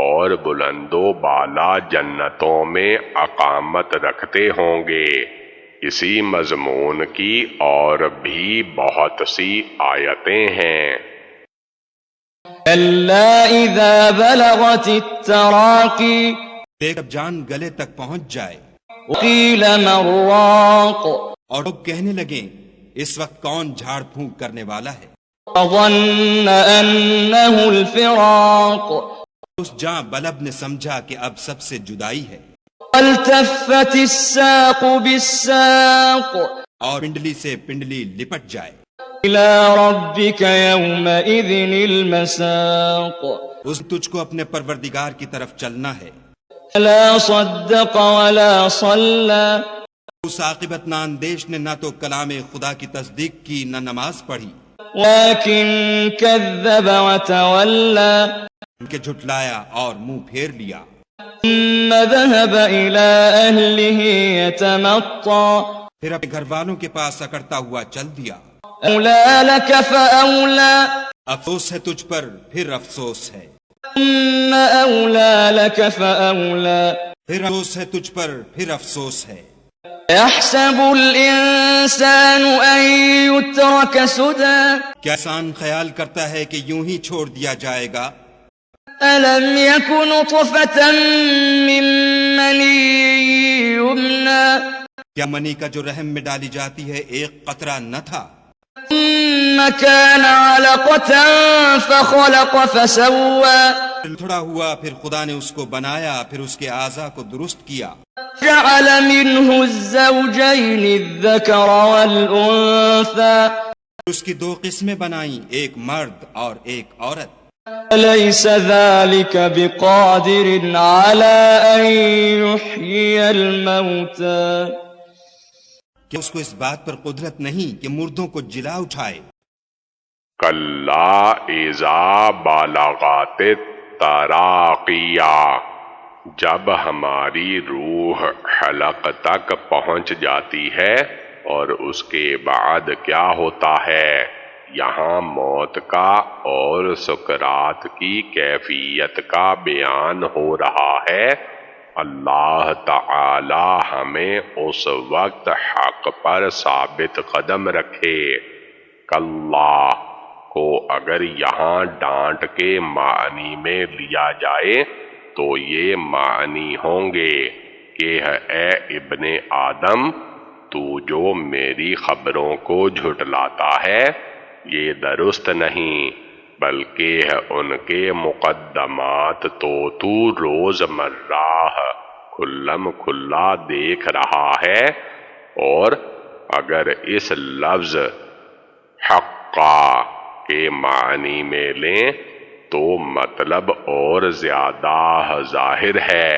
اور بلند و بالا جنتوں میں اقامت رکھتے ہوں گے۔ اسی مضمون کی اور بھی بہت سی آیتیں ہیں۔ كلا إذا بلغت التراقي جب جان گلے تک پہنچ جائے وقيل من راق اور لوگ کہنے لگیں اس وقت کون جھاڑ پھونک کرنے والا ہے، وظن أنه الفراق اس جاں بلب نے سمجھا کہ اب سب سے جدائی ہے، والتفت الساق بالساق اور پنڈلی سے پنڈلی لپٹ جائے، إلى ربك يومئذ المساق اس تجھ کو اپنے پروردگار کی طرف چلنا ہے۔ لا صدق ولا صلى اس عاقبت ناندیش نے نہ تو کلام خدا کی تصدیق کی نہ نماز پڑھی، ولكن كذب وتولى ان کے جھٹلایا اور منہ پھیر لیا، ثم ذهب إلى أهله يتمطى پھر اپنے گھر والوں کے پاس اکڑتا ہوا چل دیا۔ أولى لك فأولى افسوس ہے تجھ پر پھر افسوس ہے، ثم أولى لك فأولى پھر افسوس ہے تجھ پر پھر افسوس ہے۔ يحسب الإنسان أن يترك سدى کیا انسان خیال کرتا ہے کہ یوں ہی چھوڑ دیا جائے گا؟ ألم يك نطفة من مني يمنى کیا منی کا جو رحم میں ڈالی جاتی ہے ایک قطرہ نہ تھا؟ ثم كان علقة فخلق فسوى تھوڑا ہوا پھر خدا نے اس کو بنایا، پھر اس کے اعضاء کو درست کیا، جعل منه الزوجين الذكر والأنثى اس کی دو قسمیں بنائیں، ایک مرد اور ایک عورت۔ ليس ذلك بقادر على أن يحيي الموتى کہ اس کو اس بات پر قدرت نہیں کہ مردوں کو جلا اٹھائے۔ کلا اذا بالغت التراقیہ، جب ہماری روح حلق تک پہنچ جاتی ہے، اور اس کے بعد کیا ہوتا ہے؟ یہاں موت کا اور سکرات کی کیفیت کا بیان ہو رہا ہے۔ اللہ تعالی ہمیں اس وقت حق پر ثابت قدم رکھے۔ کلا کو اگر یہاں ڈانٹ کے معنی میں لیا جائے تو یہ معنی ہوں گے کہ اے ابن آدم، تو جو میری خبروں کو جھٹلاتا ہے یہ درست نہیں، بلکہ ان کے مقدمات تو روز مرہ کھلم کھلا دیکھ رہا ہے۔ اور اگر اس لفظ حقا کے معنی میں لیں تو مطلب اور زیادہ ظاہر ہے،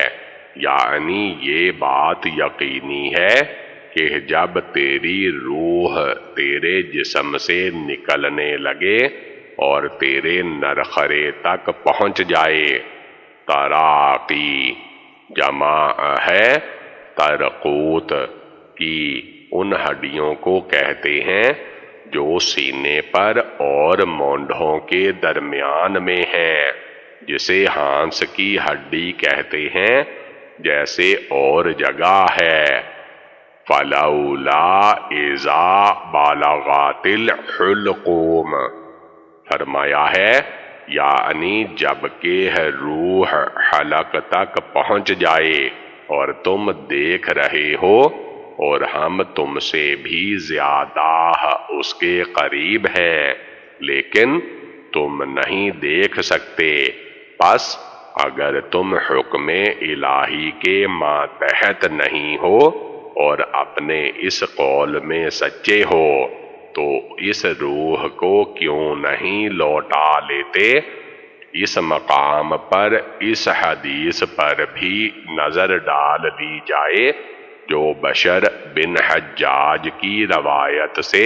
یعنی یہ بات یقینی ہے کہ جب تیری روح تیرے جسم سے نکلنے لگے اور تیرے نرخرے تک پہنچ جائے. تراقی جمع ہے ترقوت کی. ان ہڈیوں کو کہتے ہیں جو سینے پر اور مونڈھوں کے درمیان میں ہیں، جسے ہانس کی ہڈی کہتے ہیں جیسے اور جگہ ہے. فلولا اذا بالغات الحلقوم، فرمایا ہے یعنی جب کہ روح حلق تک پہنچ جائے اور تم دیکھ رہے ہو اور ہم تم سے بھی زیادہ اس کے قریب ہیں لیکن تم نہیں دیکھ سکتے. پس اگر تم حکم الہی کے ماتحت نہیں ہو اور اپنے اس قول میں سچے ہو تو اس روح کو کیوں نہیں لوٹا لیتے؟ اس مقام پر اس حدیث پر بھی نظر ڈال دی جائے جو بشر بن حجاج کی روایت سے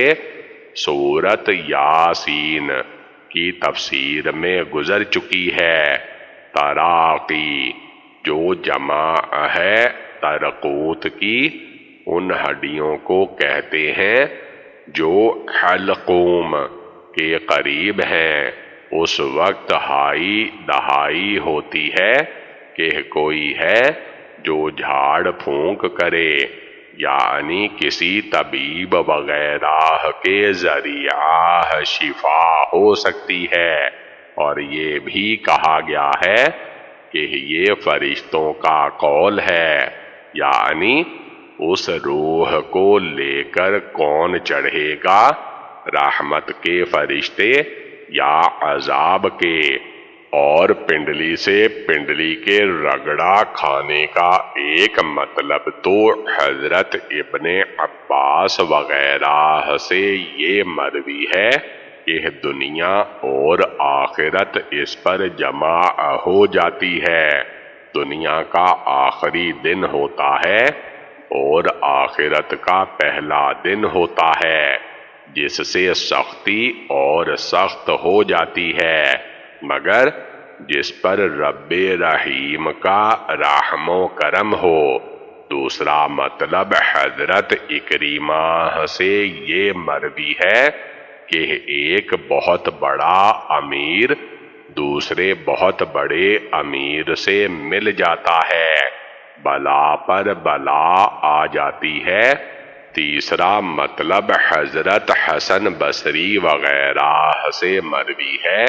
سورت یاسین کی تفسیر میں گزر چکی ہے. تراقی جو جمع ہے ترقوت کی، ان ہڈیوں کو کہتے ہیں جو حلقوم کے قریب ہیں. اس وقت ہائی دہائی ہوتی ہے کہ کوئی ہے جو جھاڑ پھونک کرے، یعنی کسی طبیب وغیرہ کے ذریعہ شفا ہو سکتی ہے. اور یہ بھی کہا گیا ہے کہ یہ فرشتوں کا قول ہے، یعنی اس روح کو لے کر کون چڑھے گا، رحمت کے فرشتے یا عذاب کے؟ اور پنڈلی سے پنڈلی کے رگڑا کھانے کا ایک مطلب تو حضرت ابن عباس وغیرہ سے یہ مروی ہے کہ دنیا اور آخرت اس پر جمع ہو جاتی ہے. دنیا کا آخری دن ہوتا ہے اور آخرت کا پہلا دن ہوتا ہے، جس سے سختی اور سخت ہو جاتی ہے، مگر جس پر رب رحیم کا رحم و کرم ہو. دوسرا مطلب حضرت اکریمہ سے یہ مروی ہے کہ ایک بہت بڑا امیر دوسرے بہت بڑے امیر سے مل جاتا ہے، بلا پر بلا آ جاتی ہے. تیسرا مطلب حضرت حسن بصری وغیرہ سے مروی ہے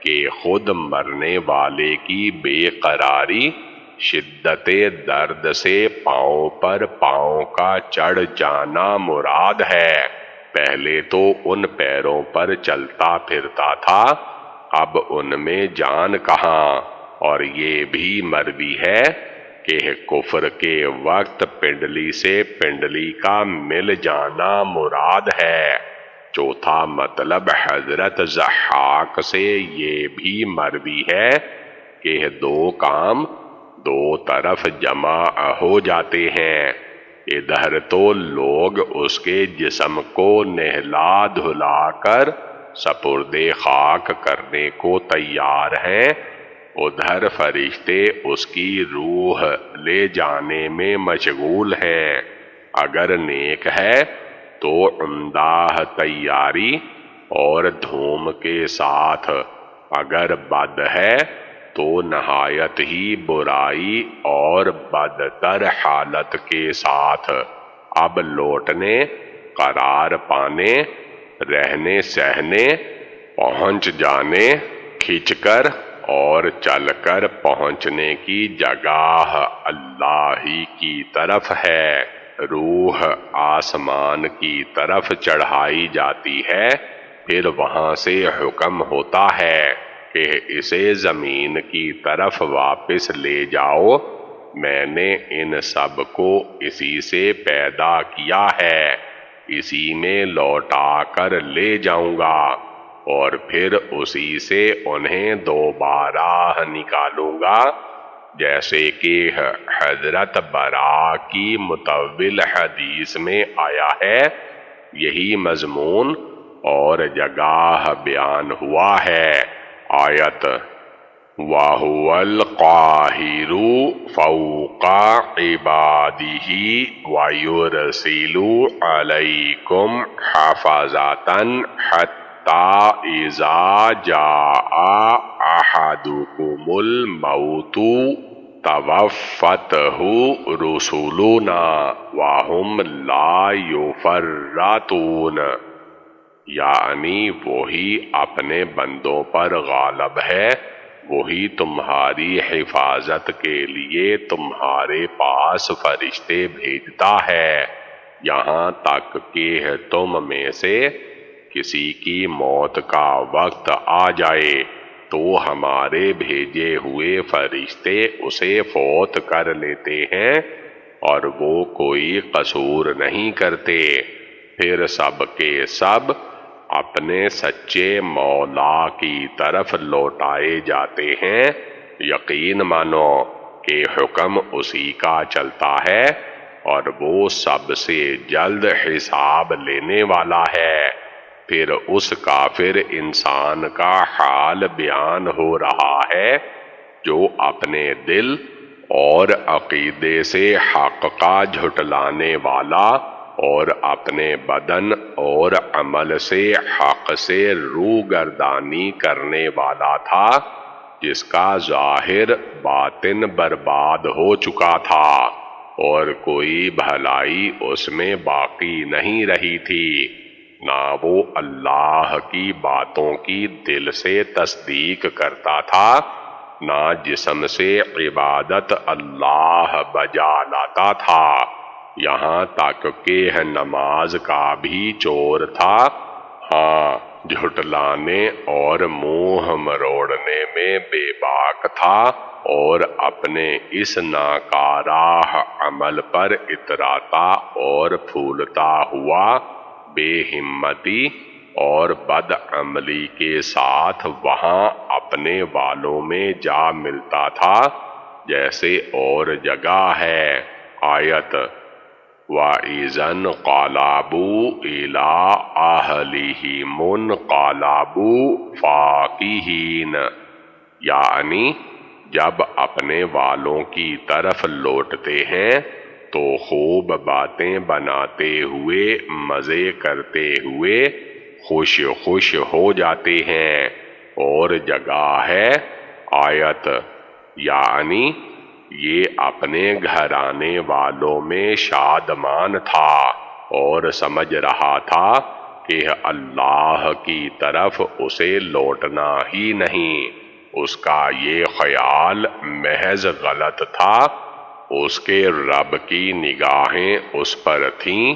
کہ خود مرنے والے کی بے قراری شدت درد سے پاؤں پر پاؤں کا چڑھ جانا مراد ہے. پہلے تو ان پیروں پر چلتا پھرتا تھا، اب ان میں جان کہاں. اور یہ بھی مروی ہے کہ کفر کے وقت پنڈلی سے پنڈلی کا مل جانا مراد ہے. چوتھا مطلب حضرت ضحاک سے یہ بھی مروی ہے کہ دو کام دو طرف جمع ہو جاتے ہیں. ادھر تو لوگ اس کے جسم کو نہلا دھلا کر سپرد خاک کرنے کو تیار ہیں، ادھر فرشتے اس کی روح لے جانے میں مشغول ہیں. اگر نیک ہے تو عمدہ تیاری اور دھوم کے ساتھ، اگر بد ہے تو نہایت ہی برائی اور بدتر حالت کے ساتھ. اب لوٹنے، قرار پانے، رہنے سہنے، پہنچ جانے، کھنچ کر اور چل کر پہنچنے کی جگہ اللہ ہی کی طرف ہے. روح آسمان کی طرف چڑھائی جاتی ہے، پھر وہاں سے حکم ہوتا ہے کہ اسے زمین کی طرف واپس لے جاؤ. میں نے ان سب کو اسی سے پیدا کیا ہے، اسی میں لوٹا کر لے جاؤں گا اور پھر اسی سے انہیں دوبارہ نکالوں گا جیسے کہ حضرت برا کی مطول حدیث میں آیا ہے، یہی مضمون اور جگہ بیان ہوا ہے۔ آیت وَهُوَ الْقَاهِرُ فَوْقَ عِبَادِهِ وَيُرْسِلُ عَلَيْكُمْ حَفَظَةً حَتَّى إِذَا جَاءَ أَحَدُكُمُ الْمَوْتُ تَوَفَّتْهُ رُسُلُنَا وَهُمْ لَا يُفَرَّطُونَ، یعنی وہی اپنے بندوں پر غالب ہے، وہی تمہاری حفاظت کے لیے تمہارے پاس فرشتے بھیجتا ہے، یہاں تک کہ تم میں سے کسی کی موت کا وقت آ جائے تو ہمارے بھیجے ہوئے فرشتے اسے فوت کر لیتے ہیں اور وہ کوئی قصور نہیں کرتے، پھر سب کے سب اپنے سچے مولا کی طرف لوٹائے جاتے ہیں۔ یقین مانو کہ حکم اسی کا چلتا ہے اور وہ سب سے جلد حساب لینے والا ہے۔ پھر اس کافر انسان کا حال بیان ہو رہا ہے جو اپنے دل اور عقیدے سے حق کا جھٹلانے والا اور اپنے بدن اور عمل سے حق سے روگردانی کرنے والا تھا، جس کا ظاہر باطن برباد ہو چکا تھا اور کوئی بھلائی اس میں باقی نہیں رہی تھی، نہ وہ اللہ کی باتوں کی دل سے تصدیق کرتا تھا، نہ جسم سے عبادت اللہ بجا لاتا تھا، یہاں تک کہ نماز کا بھی چور تھا، ہاں جھٹلانے اور منہ مروڑنے میں بے باک تھا اور اپنے اس ناکارہ عمل پر اتراتا اور پھولتا ہوا بے ہمتی اور بد عملی کے ساتھ وہاں اپنے والوں میں جا ملتا تھا، جیسے اور جگہ ہے۔ آیت وَإِذَا انقلبوا إِلَىٰ أَهْلِهِمُ انقلبوا فَكِهِينَ، یعنی جب اپنے والوں کی طرف لوٹتے ہیں تو خوب باتیں بناتے ہوئے، مزے کرتے ہوئے خوش خوش ہو جاتے ہیں۔ اور جگہ ہے۔ آیت یعنی یہ اپنے گھرانے والوں میں شادمان تھا اور سمجھ رہا تھا کہ اللہ کی طرف اسے لوٹنا ہی نہیں، اس کا یہ خیال محض غلط تھا، اس کے رب کی نگاہیں اس پر تھیں،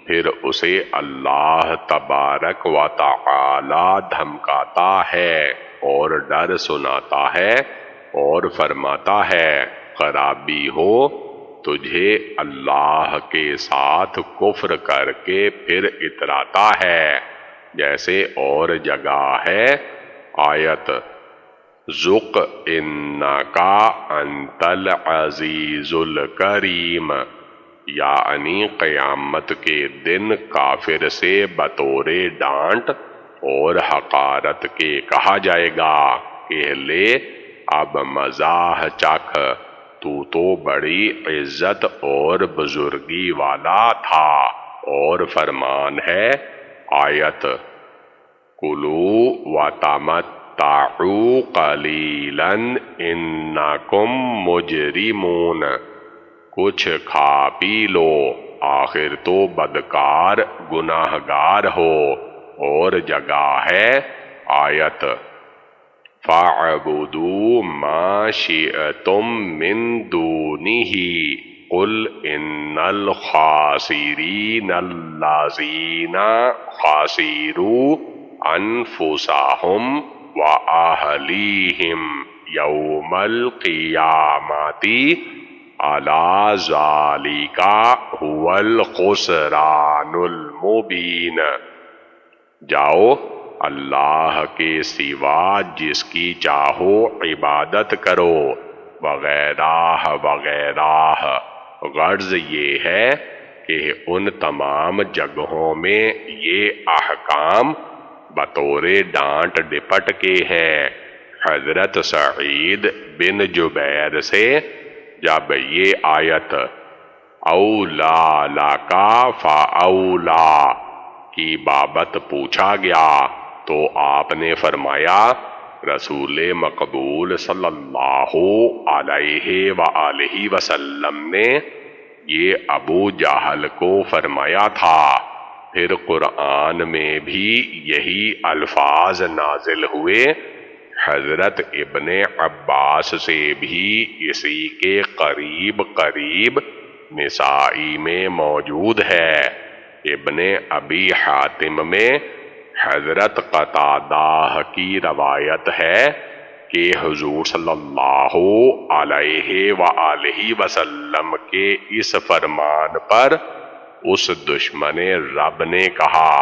پھر اسے اللہ تبارک و تعالی دھمکاتا ہے اور ڈر سناتا ہے اور فرماتا ہے خرابی ہو تجھے اللہ کے ساتھ کفر کر کے پھر اتراتا ہے، جیسے اور جگہ ہے۔ آیت ذُقْ إِنَّكَ أَنْتَ الْعَزِيزُ الْكَرِيمُ، یعنی قیامت کے دن کافر سے بطور ڈانٹ اور حقارت کے کہا جائے گا کہ لے اب مزاح چکھ، تو بڑی عزت اور بزرگی والا تھا۔ اور فرمان ہے۔ آیت کُلُوا وَتَمَتَّعُوا قَلِيلًا إِنَّكُمْ مُجْرِمُونَ، کچھ کھا پی لو، آخر تو بدکار گناہگار ہو۔ اور جگہ ہے۔ آیت فَاعْبُدُوا مَا شِئْتُم مِّن دُونِهِ قُلْ إِنَّ الْخَاسِرِينَ الَّذِينَ خَسِرُوا أَنفُسَهُمْ وَأَهْلِيهِمْ يَوْمَ الْقِيَامَةِ أَلَا ذَلِكَ هُوَ الْخُسْرَانُ الْمُبِينُ، جاؤ اللہ کے سوا جس کی چاہو عبادت کرو، وغیرہ وغیرہ۔ غرض یہ ہے کہ ان تمام جگہوں میں یہ احکام بطور ڈانٹ ڈپٹ کے ہیں۔ حضرت سعید بن جبیر سے جب یہ آیت اولا لکا فاولا کی بابت پوچھا گیا تو آپ نے فرمایا رسول مقبول صلی اللہ علیہ وآلہ وسلم نے یہ ابو جہل کو فرمایا تھا۔ پھر قرآن میں بھی یہی الفاظ نازل ہوئے۔ حضرت ابن عباس سے بھی اسی کے قریب قریب نسائی میں موجود ہے۔ ابن ابی حاتم میں حضرت قتادہ کی روایت ہے کہ حضور صلی اللہ علیہ وآلہ وسلم کے اس فرمان پر اس دشمن رب نے کہا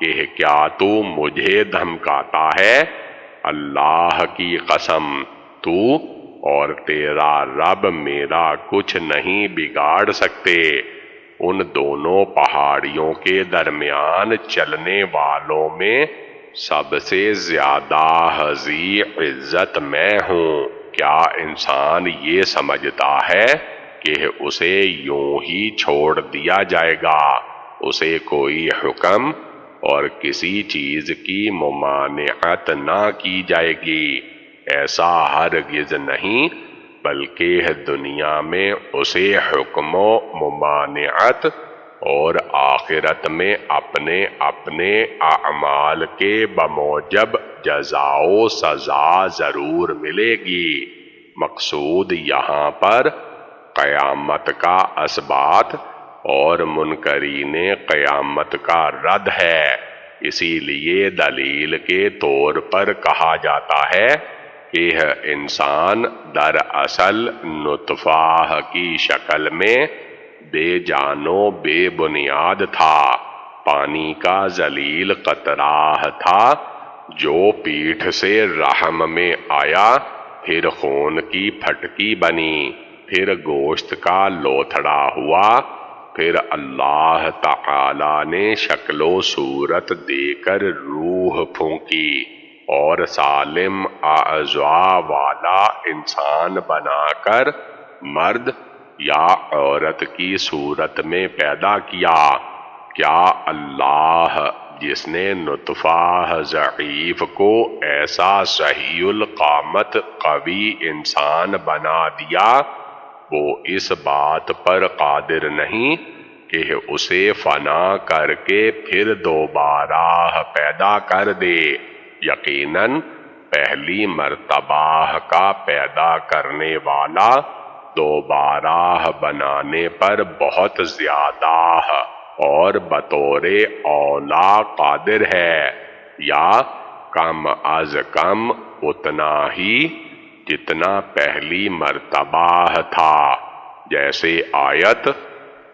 کہ کیا تو مجھے دھمکاتا ہے؟ اللہ کی قسم تو اور تیرا رب میرا کچھ نہیں بگاڑ سکتے۔ ان دونوں پہاڑیوں کے درمیان چلنے والوں میں سب سے زیادہ ذی عزت میں ہوں۔ کیا انسان یہ سمجھتا ہے کہ اسے یوں ہی چھوڑ دیا جائے گا؟ اسے کوئی حکم اور کسی چیز کی ممانعت نہ کی جائے گی، ایسا ہرگز نہیں، بلکہ دنیا میں اسے حکم و ممانعت اور آخرت میں اپنے اپنے اعمال کے بموجب جزا و سزا ضرور ملے گی۔ مقصود یہاں پر قیامت کا اثبات اور منکرین قیامت کا رد ہے۔ اسی لیے دلیل کے طور پر کہا جاتا ہے کہ انسان دراصل نطفہ کی شکل میں بے جان و بے بنیاد تھا، پانی کا ذلیل قطرہ تھا جو پیٹھ سے رحم میں آیا، پھر خون کی پھٹکی بنی، پھر گوشت کا لوتھڑا ہوا، پھر اللہ تعالی نے شکل و صورت دے کر روح پھونکی اور سالم اعضاء والا انسان بنا کر مرد یا عورت کی صورت میں پیدا کیا۔ کیا اللہ جس نے نطفہ ضعیف کو ایسا صحیح القامت قوی انسان بنا دیا، وہ اس بات پر قادر نہیں کہ اسے فنا کر کے پھر دوبارہ پیدا کر دے؟ یقیناً پہلی مرتبہ کا پیدا کرنے والا دوبارہ بنانے پر بہت زیادہ اور بطور اولا قادر ہے، یا کم از کم اتنا ہی جتنا پہلی مرتبہ تھا۔ جیسے آیت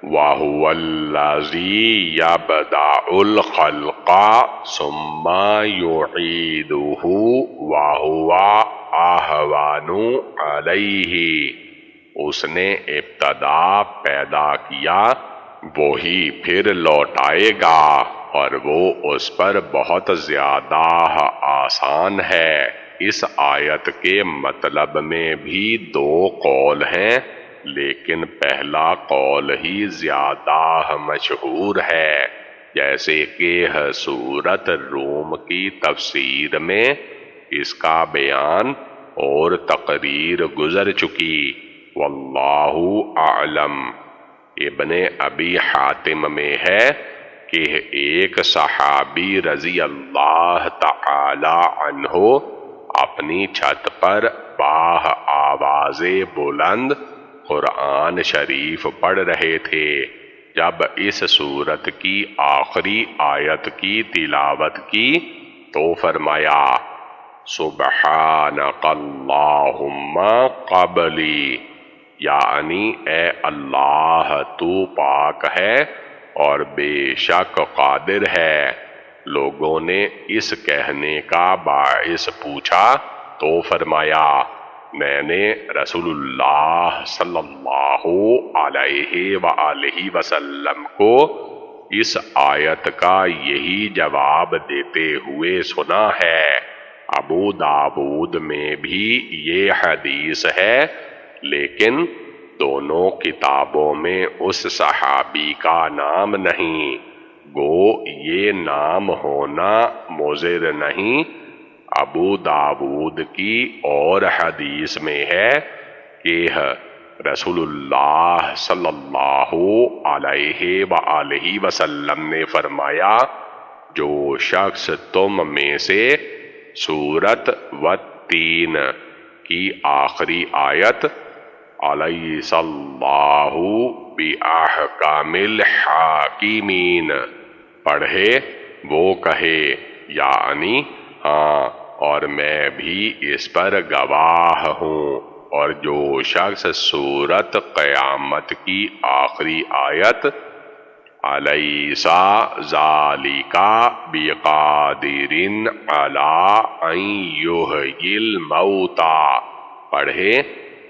وَهُوَ الَّذِي يَبْدَأُ الْخَلْقَ ثُمَّ يُعِيدُهُ وَهُوَ أَهْوَنُ عَلَيْهِ، اس نے ابتدا پیدا کیا وہی پھر لوٹائے گا اور وہ اس پر بہت زیادہ آسان ہے۔ اس آیت کے مطلب میں بھی دو قول ہیں، لیکن پہلا قول ہی زیادہ مشہور ہے، جیسے کہ سورۃ روم کی تفسیر میں اس کا بیان اور تقریر گزر چکی۔ واللہ اعلم۔ ابن ابی حاتم میں ہے کہ ایک صحابی رضی اللہ تعالی عنہ اپنی چھت پر باہ آواز بلند قرآن شریف پڑھ رہے تھے۔ جب اس سورت کی آخری آیت کی تلاوت کی تو فرمایا سبحانک اللہم قبلی، یعنی اے اللہ تو پاک ہے اور بے شک قادر ہے۔ لوگوں نے اس کہنے کا باعث پوچھا تو فرمایا میں نے رسول اللہ صلی اللہ علیہ وآلہ وسلم کو اس آیت کا یہی جواب دیتے ہوئے سنا ہے۔ ابو داود میں بھی یہ حدیث ہے، لیکن دونوں کتابوں میں اس صحابی کا نام نہیں، گو یہ نام ہونا مضر نہیں۔ ابو داود کی اور حدیث میں ہے کہ رسول اللہ صلی اللہ علیہ وآلہ وسلم نے فرمایا، جو شخص تم میں سے سورت والتین کی آخری آیت الیس اللہ بأحکم الحاکمین پڑھے، وہ کہے یعنی ہاں اور میں بھی اس پر گواہ ہوں، اور جو شخص سورت قیامت کی آخری آیت الیس ذالک بقادر علی ان یحیی الموتی پڑھے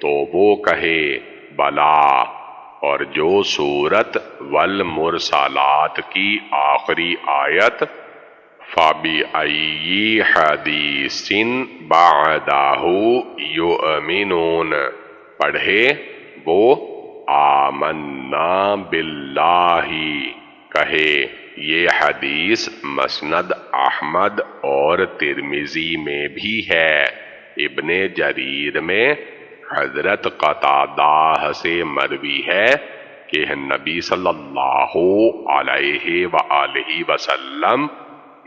تو وہ کہے بلا، اور جو سورت والمرسلات کی آخری آیت فَبِأَيِّ حَدِيثٍ بَعْدَهُ يُؤْمِنُونَ پڑھے وہ آمنا باللہ کہے۔ یہ حدیث مسند احمد اور ترمذی میں بھی ہے۔ ابن جریر میں حضرت قتادہ سے مروی ہے کہ نبی صلی اللہ علیہ وآلہ وسلم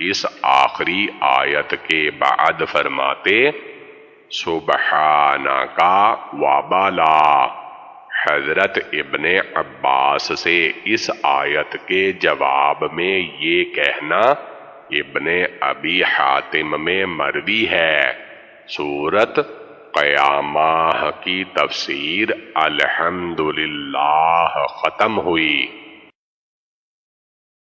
اس آخری آیت کے بعد فرماتے سبحانک وبلا۔ حضرت ابن عباس سے اس آیت کے جواب میں یہ کہنا ابن ابی حاتم میں مروی ہے۔ سورت قیامہ کی تفسیر الحمدللہ ختم ہوئی۔